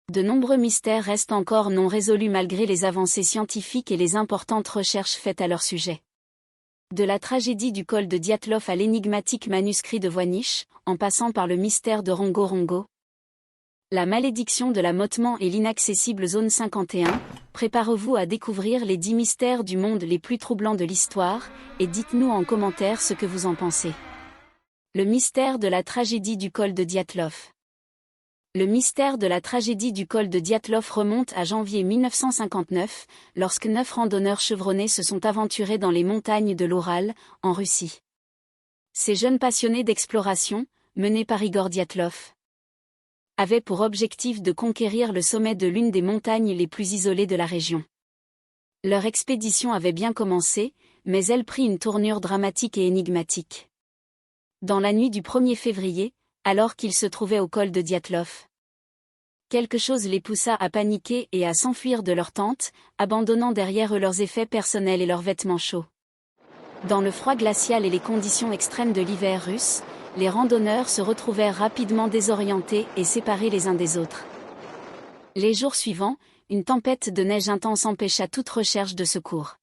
De nombreux mystères restent encore non résolus malgré les avancées scientifiques et les importantes recherches faites à leur sujet. De la tragédie du col de Dyatlov à l'énigmatique manuscrit de Voynich, en passant par le mystère de Rongo Rongo. La malédiction de l'amotement et l'inaccessible zone 51, préparez-vous à découvrir les 10 mystères du monde les plus troublants de l'histoire, et dites-nous en commentaire ce que vous en pensez. Le mystère de la tragédie du col de Dyatlov. Le mystère de la tragédie du col de Dyatlov remonte à janvier 1959, lorsque 9 randonneurs chevronnés se sont aventurés dans les montagnes de l'Oural, en Russie. Ces jeunes passionnés d'exploration, menés par Igor Dyatlov, avaient pour objectif de conquérir le sommet de l'une des montagnes les plus isolées de la région. Leur expédition avait bien commencé, mais elle prit une tournure dramatique et énigmatique. Dans la nuit du 1er février, alors qu'ils se trouvaient au col de Dyatlov, quelque chose les poussa à paniquer et à s'enfuir de leur tente, abandonnant derrière eux leurs effets personnels et leurs vêtements chauds. Dans le froid glacial et les conditions extrêmes de l'hiver russe, les randonneurs se retrouvèrent rapidement désorientés et séparés les uns des autres. Les jours suivants, une tempête de neige intense empêcha toute recherche de secours.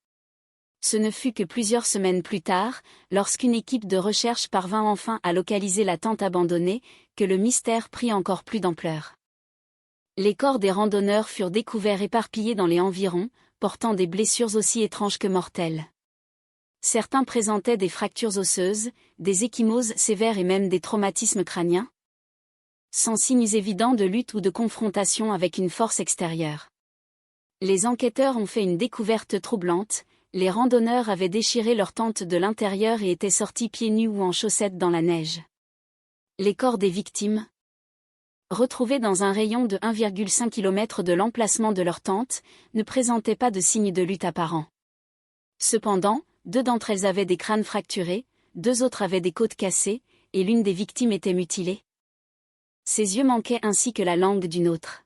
Ce ne fut que plusieurs semaines plus tard, lorsqu'une équipe de recherche parvint enfin à localiser la tente abandonnée, que le mystère prit encore plus d'ampleur. Les corps des randonneurs furent découverts éparpillés dans les environs, portant des blessures aussi étranges que mortelles. Certains présentaient des fractures osseuses, des ecchymoses sévères et même des traumatismes crâniens, sans signes évidents de lutte ou de confrontation avec une force extérieure. Les enquêteurs ont fait une découverte troublante. Les randonneurs avaient déchiré leur tente de l'intérieur et étaient sortis pieds nus ou en chaussettes dans la neige. Les corps des victimes, retrouvés dans un rayon de 1,5 km de l'emplacement de leur tente, ne présentaient pas de signes de lutte apparents. Cependant, 2 d'entre elles avaient des crânes fracturés, 2 autres avaient des côtes cassées, et l'une des victimes était mutilée. Ses yeux manquaient ainsi que la langue d'une autre.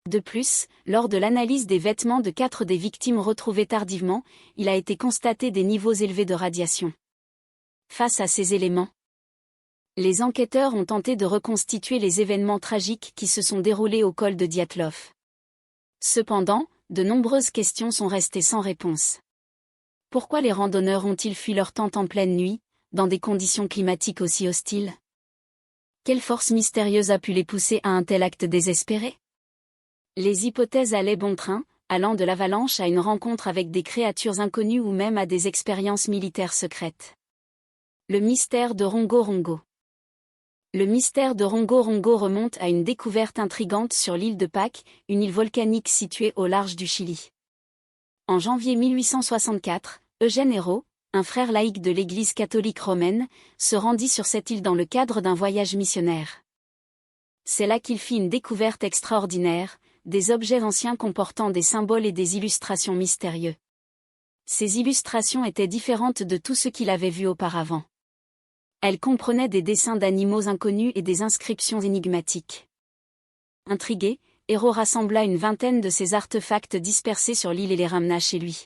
De plus, lors de l'analyse des vêtements de 4 des victimes retrouvées tardivement, il a été constaté des niveaux élevés de radiation. Face à ces éléments, les enquêteurs ont tenté de reconstituer les événements tragiques qui se sont déroulés au col de Dyatlov. Cependant, de nombreuses questions sont restées sans réponse. Pourquoi les randonneurs ont-ils fui leur tente en pleine nuit, dans des conditions climatiques aussi hostiles? Quelle force mystérieuse a pu les pousser à un tel acte désespéré? Les hypothèses allaient bon train, allant de l'avalanche à une rencontre avec des créatures inconnues ou même à des expériences militaires secrètes. Le mystère de Rongo Rongo. Le mystère de Rongo Rongo remonte à une découverte intrigante sur l'île de Pâques, une île volcanique située au large du Chili. En janvier 1864, Eugène Hérault, un frère laïque de l'Église catholique romaine, se rendit sur cette île dans le cadre d'un voyage missionnaire. C'est là qu'il fit une découverte extraordinaire, des objets anciens comportant des symboles et des illustrations mystérieux. Ces illustrations étaient différentes de tout ce qu'il avait vu auparavant. Elles comprenaient des dessins d'animaux inconnus et des inscriptions énigmatiques. Intrigué, Hérault rassembla une vingtaine de ces artefacts dispersés sur l'île et les ramena chez lui.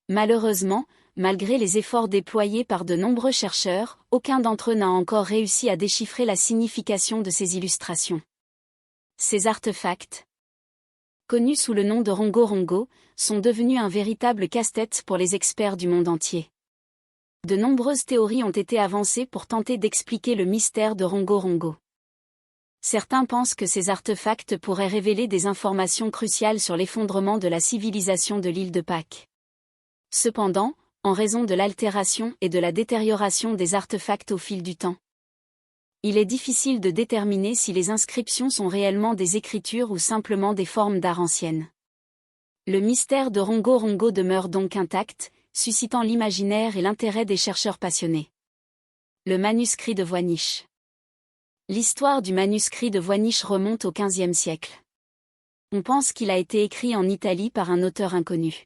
Malheureusement, malgré les efforts déployés par de nombreux chercheurs, aucun d'entre eux n'a encore réussi à déchiffrer la signification de ces illustrations. Ces artefacts, connus sous le nom de Rongo Rongo, sont devenus un véritable casse-tête pour les experts du monde entier. De nombreuses théories ont été avancées pour tenter d'expliquer le mystère de Rongo Rongo. Certains pensent que ces artefacts pourraient révéler des informations cruciales sur l'effondrement de la civilisation de l'île de Pâques. Cependant, en raison de l'altération et de la détérioration des artefacts au fil du temps, il est difficile de déterminer si les inscriptions sont réellement des écritures ou simplement des formes d'art anciennes. Le mystère de Rongo Rongo demeure donc intact, suscitant l'imaginaire et l'intérêt des chercheurs passionnés. Le manuscrit de Voynich. L'histoire du manuscrit de Voynich remonte au XVe siècle. On pense qu'il a été écrit en Italie par un auteur inconnu.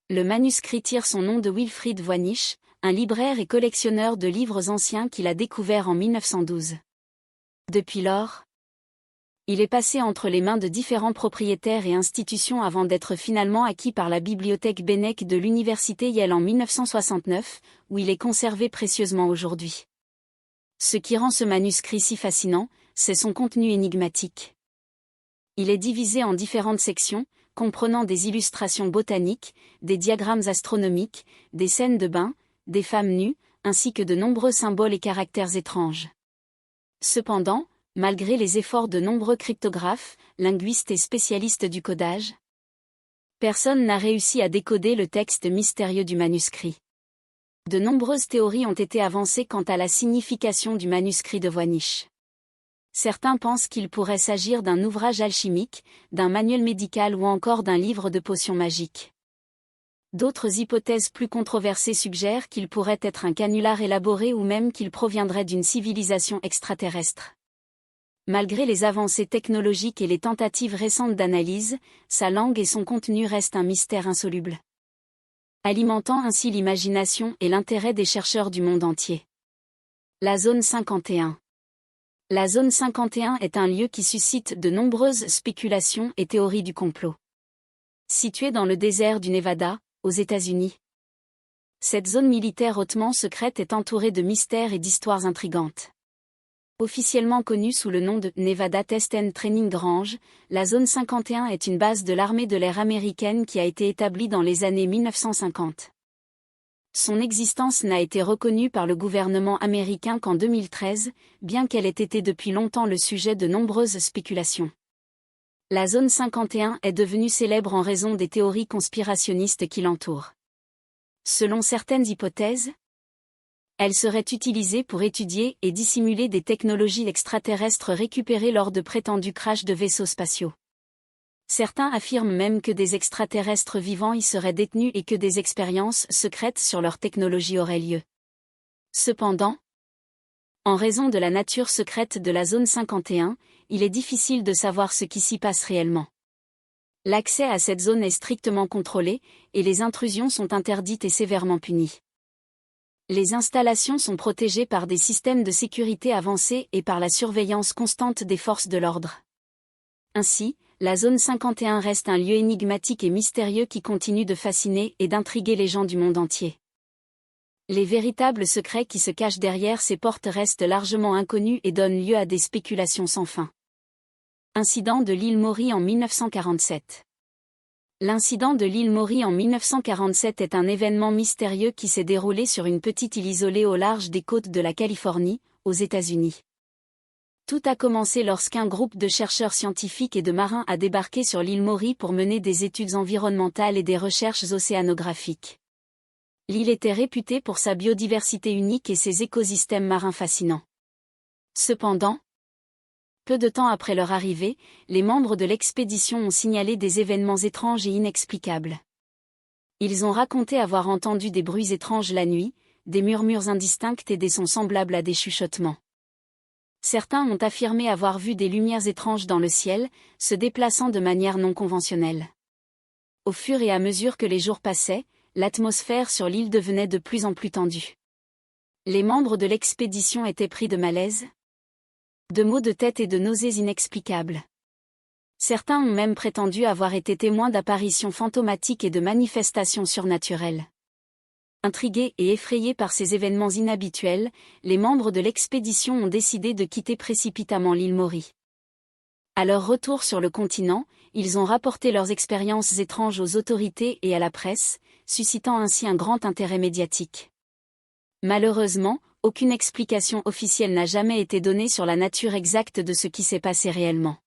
Le manuscrit tire son nom de Wilfrid Voynich, un libraire et collectionneur de livres anciens qu'il a découvert en 1912. Depuis lors, il est passé entre les mains de différents propriétaires et institutions avant d'être finalement acquis par la bibliothèque Bennec de l'université Yale en 1969, où il est conservé précieusement aujourd'hui. Ce qui rend ce manuscrit si fascinant, c'est son contenu énigmatique. Il est divisé en différentes sections, comprenant des illustrations botaniques, des diagrammes astronomiques, des scènes de bain, des femmes nues, ainsi que de nombreux symboles et caractères étranges. Cependant, malgré les efforts de nombreux cryptographes, linguistes et spécialistes du codage, personne n'a réussi à décoder le texte mystérieux du manuscrit. De nombreuses théories ont été avancées quant à la signification du manuscrit de Voynich. Certains pensent qu'il pourrait s'agir d'un ouvrage alchimique, d'un manuel médical ou encore d'un livre de potions magiques. D'autres hypothèses plus controversées suggèrent qu'il pourrait être un canular élaboré ou même qu'il proviendrait d'une civilisation extraterrestre. Malgré les avancées technologiques et les tentatives récentes d'analyse, sa langue et son contenu restent un mystère insoluble, alimentant ainsi l'imagination et l'intérêt des chercheurs du monde entier. La zone 51. La zone 51 est un lieu qui suscite de nombreuses spéculations et théories du complot. Située dans le désert du Nevada, aux États-Unis, cette zone militaire hautement secrète est entourée de mystères et d'histoires intrigantes. Officiellement connue sous le nom de Nevada Test and Training Range, la zone 51 est une base de l'armée de l'air américaine qui a été établie dans les années 1950. Son existence n'a été reconnue par le gouvernement américain qu'en 2013, bien qu'elle ait été depuis longtemps le sujet de nombreuses spéculations. La zone 51 est devenue célèbre en raison des théories conspirationnistes qui l'entourent. Selon certaines hypothèses, elle serait utilisée pour étudier et dissimuler des technologies extraterrestres récupérées lors de prétendus crashs de vaisseaux spatiaux. Certains affirment même que des extraterrestres vivants y seraient détenus et que des expériences secrètes sur leur technologie auraient lieu. Cependant, en raison de la nature secrète de la zone 51, il est difficile de savoir ce qui s'y passe réellement. L'accès à cette zone est strictement contrôlé, et les intrusions sont interdites et sévèrement punies. Les installations sont protégées par des systèmes de sécurité avancés et par la surveillance constante des forces de l'ordre. Ainsi, la zone 51 reste un lieu énigmatique et mystérieux qui continue de fasciner et d'intriguer les gens du monde entier. Les véritables secrets qui se cachent derrière ces portes restent largement inconnus et donnent lieu à des spéculations sans fin. Incident de l'île Maury en 1947. L'incident de l'île Maury en 1947 est un événement mystérieux qui s'est déroulé sur une petite île isolée au large des côtes de la Californie, aux États-Unis. Tout a commencé lorsqu'un groupe de chercheurs scientifiques et de marins a débarqué sur l'île Maury pour mener des études environnementales et des recherches océanographiques. L'île était réputée pour sa biodiversité unique et ses écosystèmes marins fascinants. Cependant, peu de temps après leur arrivée, les membres de l'expédition ont signalé des événements étranges et inexplicables. Ils ont raconté avoir entendu des bruits étranges la nuit, des murmures indistincts et des sons semblables à des chuchotements. Certains ont affirmé avoir vu des lumières étranges dans le ciel, se déplaçant de manière non conventionnelle. Au fur et à mesure que les jours passaient, l'atmosphère sur l'île devenait de plus en plus tendue. Les membres de l'expédition étaient pris de malaise, de maux de tête et de nausées inexplicables. Certains ont même prétendu avoir été témoins d'apparitions fantomatiques et de manifestations surnaturelles. Intrigués et effrayés par ces événements inhabituels, les membres de l'expédition ont décidé de quitter précipitamment l'île Maury. À leur retour sur le continent, ils ont rapporté leurs expériences étranges aux autorités et à la presse, suscitant ainsi un grand intérêt médiatique. Malheureusement, aucune explication officielle n'a jamais été donnée sur la nature exacte de ce qui s'est passé réellement.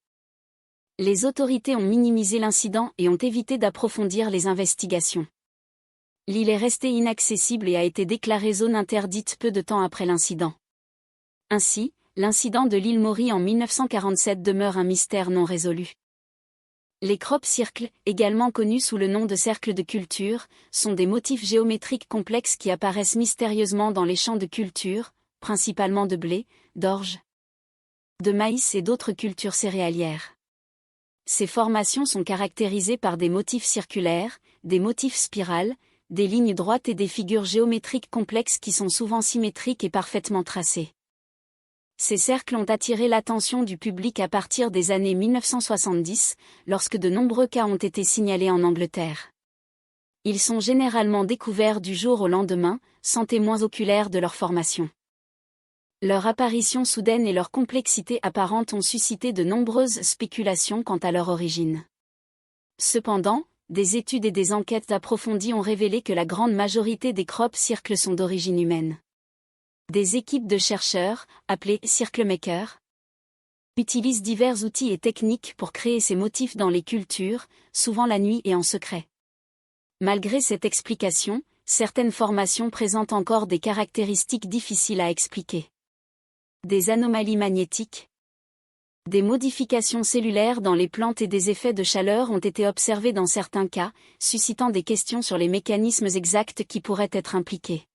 Les autorités ont minimisé l'incident et ont évité d'approfondir les investigations. L'île est restée inaccessible et a été déclarée zone interdite peu de temps après l'incident. Ainsi, l'incident de l'île Maury en 1947 demeure un mystère non résolu. Les crop circles, également connus sous le nom de cercles de culture, sont des motifs géométriques complexes qui apparaissent mystérieusement dans les champs de culture, principalement de blé, d'orge, de maïs et d'autres cultures céréalières. Ces formations sont caractérisées par des motifs circulaires, des motifs spirales, des lignes droites et des figures géométriques complexes qui sont souvent symétriques et parfaitement tracées. Ces cercles ont attiré l'attention du public à partir des années 1970, lorsque de nombreux cas ont été signalés en Angleterre. Ils sont généralement découverts du jour au lendemain, sans témoins oculaires de leur formation. Leur apparition soudaine et leur complexité apparente ont suscité de nombreuses spéculations quant à leur origine. Cependant, des études et des enquêtes approfondies ont révélé que la grande majorité des crop circles sont d'origine humaine. Des équipes de chercheurs, appelées circlemakers, utilisent divers outils et techniques pour créer ces motifs dans les cultures, souvent la nuit et en secret. Malgré cette explication, certaines formations présentent encore des caractéristiques difficiles à expliquer. Des anomalies magnétiques, des modifications cellulaires dans les plantes et des effets de chaleur ont été observés dans certains cas, suscitant des questions sur les mécanismes exacts qui pourraient être impliqués.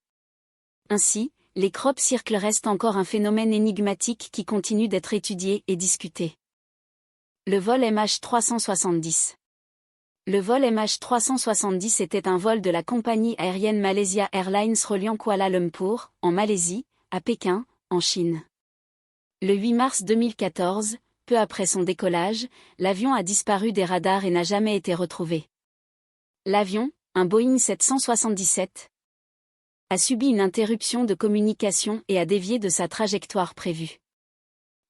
Ainsi, les crop circles restent encore un phénomène énigmatique qui continue d'être étudié et discuté. Le vol MH370. Le vol MH370 était un vol de la compagnie aérienne Malaysia Airlines reliant Kuala Lumpur, en Malaisie, à Pékin, en Chine. Le 8 mars 2014, peu après son décollage, l'avion a disparu des radars et n'a jamais été retrouvé. L'avion, un Boeing 777, a subi une interruption de communication et a dévié de sa trajectoire prévue.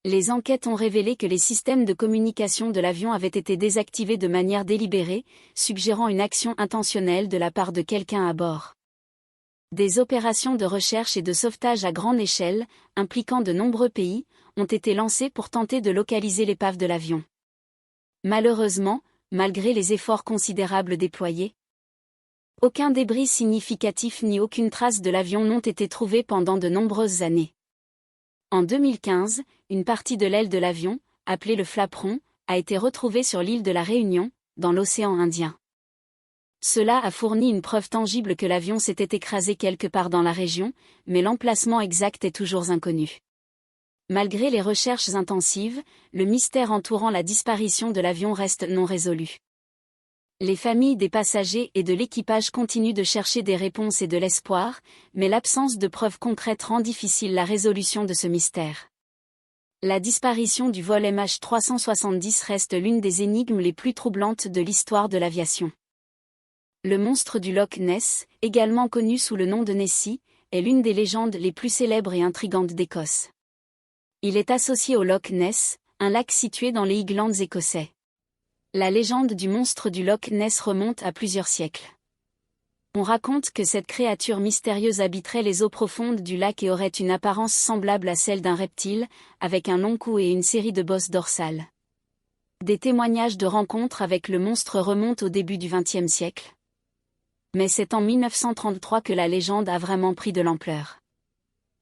Les enquêtes ont révélé que les systèmes de communication de l'avion avaient été désactivés de manière délibérée, suggérant une action intentionnelle de la part de quelqu'un à bord. Des opérations de recherche et de sauvetage à grande échelle, impliquant de nombreux pays, ont été lancées pour tenter de localiser l'épave de l'avion. Malheureusement, malgré les efforts considérables déployés, aucun débris significatif ni aucune trace de l'avion n'ont été trouvés pendant de nombreuses années. En 2015, une partie de l'aile de l'avion, appelée le flaperon, a été retrouvée sur l'île de la Réunion, dans l'océan Indien. Cela a fourni une preuve tangible que l'avion s'était écrasé quelque part dans la région, mais l'emplacement exact est toujours inconnu. Malgré les recherches intensives, le mystère entourant la disparition de l'avion reste non résolu. Les familles des passagers et de l'équipage continuent de chercher des réponses et de l'espoir, mais l'absence de preuves concrètes rend difficile la résolution de ce mystère. La disparition du vol MH370 reste l'une des énigmes les plus troublantes de l'histoire de l'aviation. Le monstre du Loch Ness, également connu sous le nom de Nessie, est l'une des légendes les plus célèbres et intrigantes d'Écosse. Il est associé au Loch Ness, un lac situé dans les Highlands écossais. La légende du monstre du Loch Ness remonte à plusieurs siècles. On raconte que cette créature mystérieuse habiterait les eaux profondes du lac et aurait une apparence semblable à celle d'un reptile, avec un long cou et une série de bosses dorsales. Des témoignages de rencontres avec le monstre remontent au début du XXe siècle. Mais c'est en 1933 que la légende a vraiment pris de l'ampleur.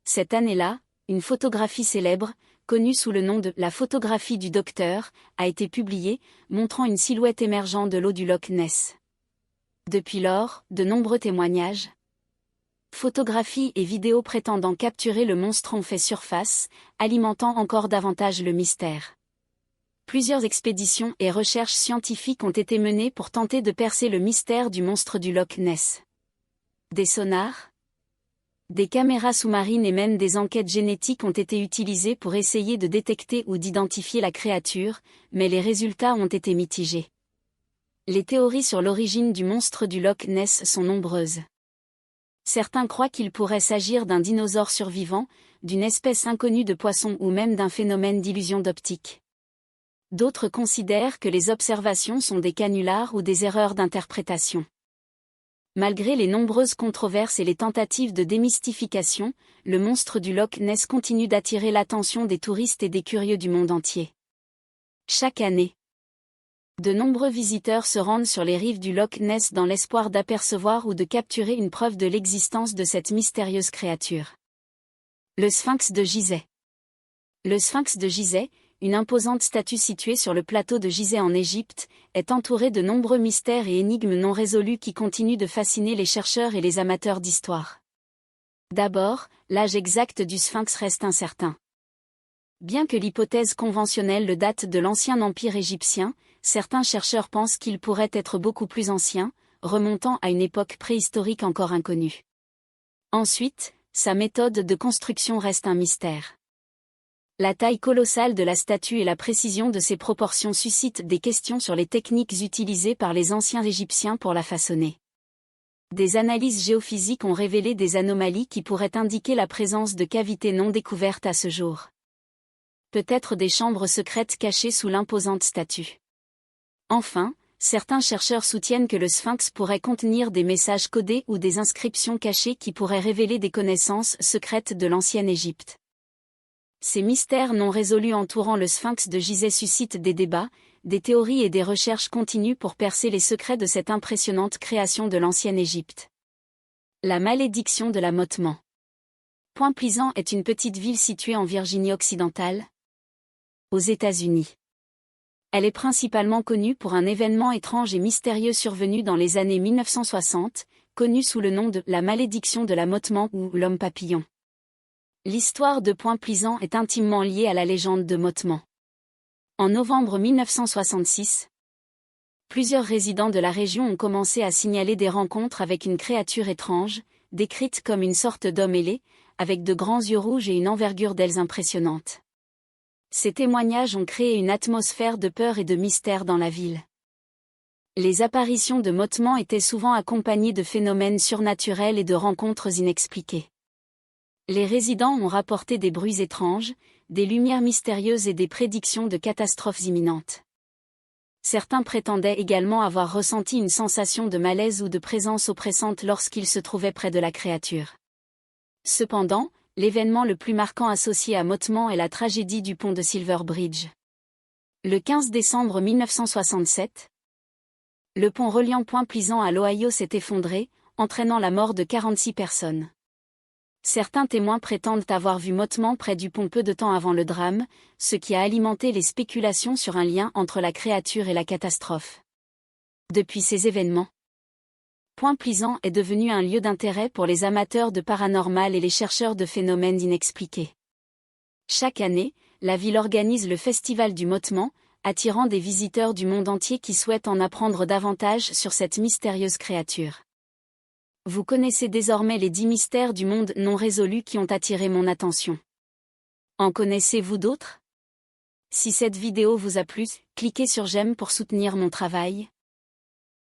Cette année-là, une photographie célèbre, connue sous le nom de « La photographie du docteur », a été publiée, montrant une silhouette émergeant de l'eau du Loch Ness. Depuis lors, de nombreux témoignages, photographies et vidéos prétendant capturer le monstre ont fait surface, alimentant encore davantage le mystère. Plusieurs expéditions et recherches scientifiques ont été menées pour tenter de percer le mystère du monstre du Loch Ness. Des sonars, des caméras sous-marines et même des enquêtes génétiques ont été utilisées pour essayer de détecter ou d'identifier la créature, mais les résultats ont été mitigés. Les théories sur l'origine du monstre du Loch Ness sont nombreuses. Certains croient qu'il pourrait s'agir d'un dinosaure survivant, d'une espèce inconnue de poisson ou même d'un phénomène d'illusion d'optique. D'autres considèrent que les observations sont des canulars ou des erreurs d'interprétation. Malgré les nombreuses controverses et les tentatives de démystification, le monstre du Loch Ness continue d'attirer l'attention des touristes et des curieux du monde entier. Chaque année, de nombreux visiteurs se rendent sur les rives du Loch Ness dans l'espoir d'apercevoir ou de capturer une preuve de l'existence de cette mystérieuse créature. Le Sphinx de Gizeh. Le Sphinx de Gizeh, une imposante statue située sur le plateau de Gizeh en Égypte, est entourée de nombreux mystères et énigmes non résolus qui continuent de fasciner les chercheurs et les amateurs d'histoire. D'abord, l'âge exact du Sphinx reste incertain. Bien que l'hypothèse conventionnelle le date de l'ancien empire égyptien, certains chercheurs pensent qu'il pourrait être beaucoup plus ancien, remontant à une époque préhistorique encore inconnue. Ensuite, sa méthode de construction reste un mystère. La taille colossale de la statue et la précision de ses proportions suscitent des questions sur les techniques utilisées par les anciens Égyptiens pour la façonner. Des analyses géophysiques ont révélé des anomalies qui pourraient indiquer la présence de cavités non découvertes à ce jour. Peut-être des chambres secrètes cachées sous l'imposante statue. Enfin, certains chercheurs soutiennent que le sphinx pourrait contenir des messages codés ou des inscriptions cachées qui pourraient révéler des connaissances secrètes de l'ancienne Égypte. Ces mystères non résolus entourant le sphinx de Gizeh suscitent des débats, des théories et des recherches continues pour percer les secrets de cette impressionnante création de l'ancienne Égypte. La malédiction de l'amottement. Point Pleasant est une petite ville située en Virginie occidentale, aux États-Unis. Elle est principalement connue pour un événement étrange et mystérieux survenu dans les années 1960, connu sous le nom de « la malédiction de l'amottement » ou « l'homme papillon ». L'histoire de Point Pleasant est intimement liée à la légende de Mottement. En novembre 1966, plusieurs résidents de la région ont commencé à signaler des rencontres avec une créature étrange, décrite comme une sorte d'homme ailé, avec de grands yeux rouges et une envergure d'ailes impressionnante. Ces témoignages ont créé une atmosphère de peur et de mystère dans la ville. Les apparitions de Mottement étaient souvent accompagnées de phénomènes surnaturels et de rencontres inexpliquées. Les résidents ont rapporté des bruits étranges, des lumières mystérieuses et des prédictions de catastrophes imminentes. Certains prétendaient également avoir ressenti une sensation de malaise ou de présence oppressante lorsqu'ils se trouvaient près de la créature. Cependant, l'événement le plus marquant associé à Mottement est la tragédie du pont de Silver Bridge. Le 15 décembre 1967, le pont reliant Point Pleasant à l'Ohio s'est effondré, entraînant la mort de 46 personnes. Certains témoins prétendent avoir vu Mottement près du pont peu de temps avant le drame, ce qui a alimenté les spéculations sur un lien entre la créature et la catastrophe. Depuis ces événements, Point Pleasant est devenu un lieu d'intérêt pour les amateurs de paranormal et les chercheurs de phénomènes inexpliqués. Chaque année, la ville organise le Festival du Mottement, attirant des visiteurs du monde entier qui souhaitent en apprendre davantage sur cette mystérieuse créature. Vous connaissez désormais les 10 mystères du monde non résolus qui ont attiré mon attention. En connaissez-vous d'autres? Si cette vidéo vous a plu, cliquez sur j'aime pour soutenir mon travail.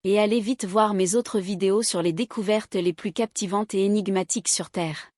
Et allez vite voir mes autres vidéos sur les découvertes les plus captivantes et énigmatiques sur Terre.